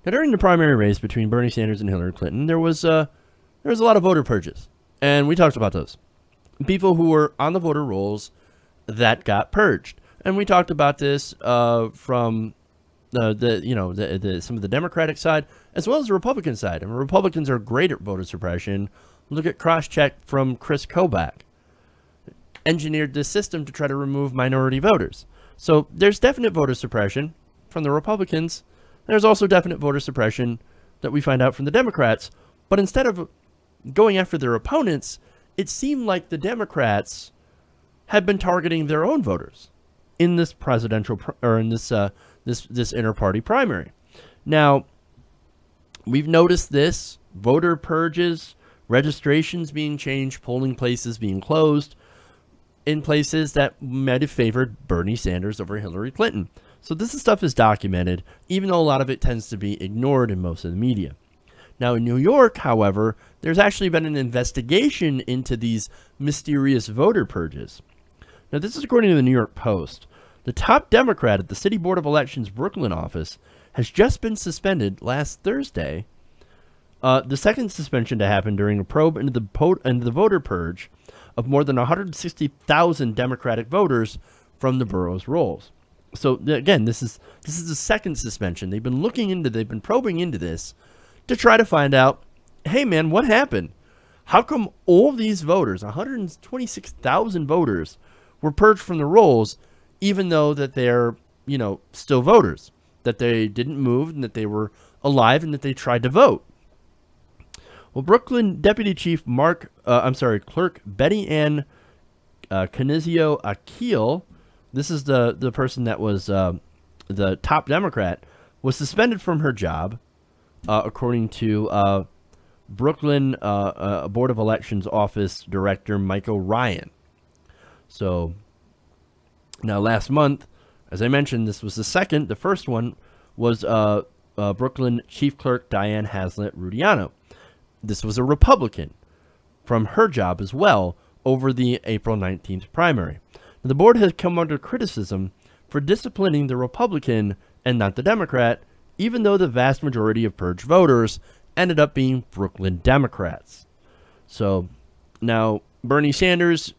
Now, during the primary race between Bernie Sanders and Hillary Clinton, there was a lot of voter purges, and we talked about those. People who were on the voter rolls that got purged, and we talked about this from some of the Democratic side as well as the Republican side. And Republicans are great at voter suppression. Look at cross-check from Chris Kobach. Engineered this system to try to remove minority voters. So there's definite voter suppression from the Republicans. There's also definite voter suppression that we find out from the Democrats. But instead of going after their opponents, it seemed like the Democrats had been targeting their own voters in this presidential or in this this inter-party primary. Now, we've noticed this: voter purges, registrations being changed, polling places being closed in places that might have favored Bernie Sanders over Hillary Clinton. So this stuff is documented, even though a lot of it tends to be ignored in most of the media. Now, in New York, however, there's actually been an investigation into these mysterious voter purges. Now, this is according to the New York Post. The top Democrat at the City Board of Elections Brooklyn office has just been suspended last Thursday. The second suspension to happen during a probe into the voter purge of more than 160,000 Democratic voters from the borough's rolls. So again, this is the second suspension. They've been probing into this to try to find out, hey man, what happened? How come all these voters, 126,000 voters, were purged from the rolls, even though that they're, still voters, that they didn't move and that they were alive and that they tried to vote? Well, Brooklyn Deputy Chief Clerk Betty Ann Canizio Akil, this is the person that was the top Democrat, was suspended from her job, according to Brooklyn Board of Elections Office Director Michael Ryan. So, now last month, as I mentioned, this was the second. The first one was Brooklyn Chief Clerk Diane Haslett Rudiano. This was a Republican from her job as well over the April 19th primary. Now, the board has come under criticism for disciplining the Republican and not the Democrat, even though the vast majority of purge voters ended up being Brooklyn Democrats. So now Bernie Sanders,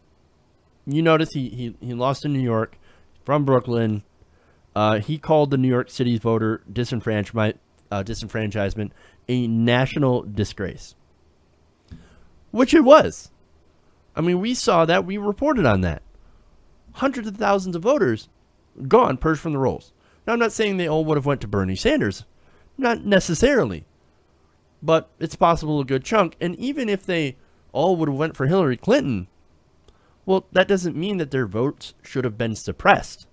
you notice he lost in New York from Brooklyn. He called the New York City's voter disenfranchisement a national disgrace, which it was. I mean, we saw that. We reported on that. Hundreds of thousands of voters gone, purged from the rolls. Now, I'm not saying they all would have went to Bernie Sanders. Not necessarily. But it's possible a good chunk. And even if they all would have went for Hillary Clinton, well, that doesn't mean that their votes should have been suppressed,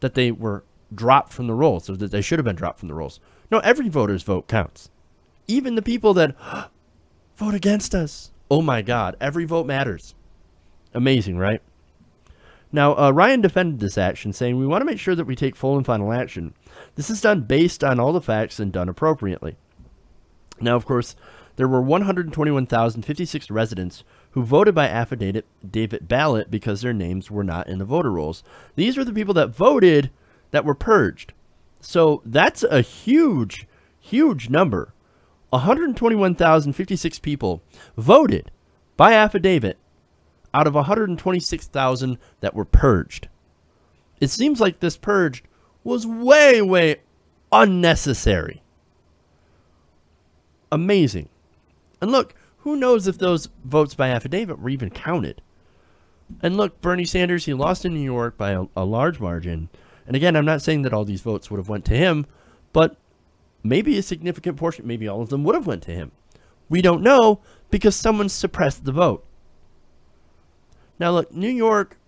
that they were dropped from the rolls, or that they should have been dropped from the rolls. No, every voter's vote counts. Even the people that vote against us. Oh my God, every vote matters. Amazing, right? Now, Ryan defended this action, saying, "We want to make sure that we take full and final action. This is done based on all the facts and done appropriately." Now, of course, there were 121,056 residents who voted by affidavit ballot because their names were not in the voter rolls. These were the people that voted that were purged. So that's a huge, huge number. 121,056 people voted by affidavit out of 126,000 that were purged. It seems like this purge was way, way unnecessary. Amazing. And look, who knows if those votes by affidavit were even counted? And look, Bernie Sanders, he lost in New York by a large margin. And again, I'm not saying that all these votes would have went to him, but maybe a significant portion, maybe all of them would have went to him. We don't know because someone suppressed the vote. Now look, New York,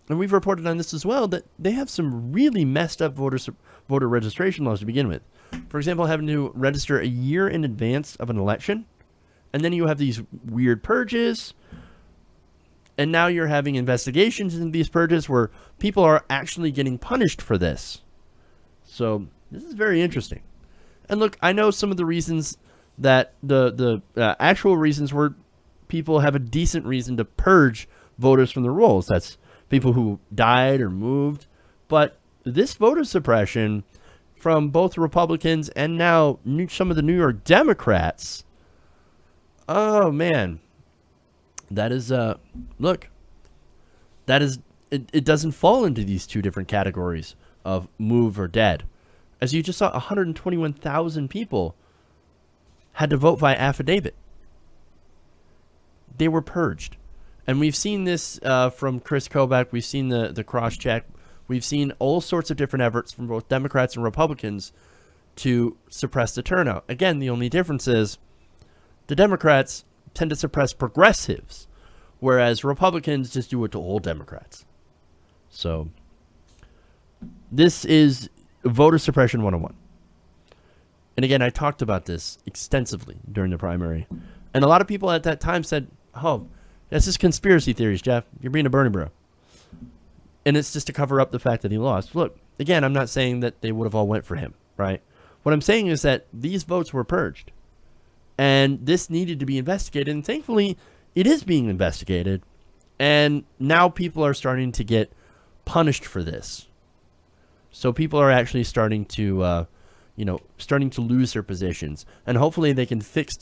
and we've reported on this as well, that they have some really messed up voter registration laws to begin with. For example, having to register a year in advance of an election, and then you have these weird purges, and now you're having investigations into these purges where people are actually getting punished for this. So this is very interesting. And look, I know some of the reasons that the actual reasons where people have a decent reason to purge voters from the rolls. That's people who died or moved. But this voter suppression from both Republicans and now some of the New York Democrats. Oh, man. That is, look, that is, it doesn't fall into these two different categories of move or dead. As you just saw, 121,000 people had to vote via affidavit. They were purged. And we've seen this from Chris Kobach. We've seen the cross-check. We've seen all sorts of different efforts from both Democrats and Republicans to suppress the turnout. Again, the only difference is the Democrats tend to suppress progressives, whereas Republicans just do it to all Democrats. So this is voter suppression 101. And again, I talked about this extensively during the primary. And a lot of people at that time said, oh, that's just conspiracy theories, Jeff. You're being a Bernie bro. And it's just to cover up the fact that he lost. Look, again, I'm not saying that they would have all went for him, right? What I'm saying is that these votes were purged. And this needed to be investigated. And thankfully, it is being investigated. And now people are starting to get punished for this. So people are actually starting to, starting to lose their positions. And hopefully they can fix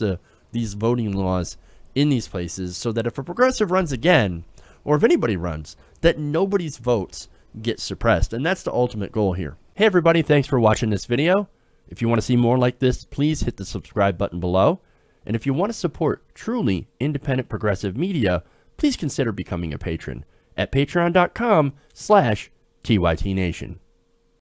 these voting laws in these places so that if a progressive runs again, or if anybody runs, that nobody's votes get suppressed. And that's the ultimate goal here. Hey everybody, thanks for watching this video. If you want to see more like this, please hit the subscribe button below. And if you want to support truly independent progressive media, please consider becoming a patron at patreon.com/TYTNation.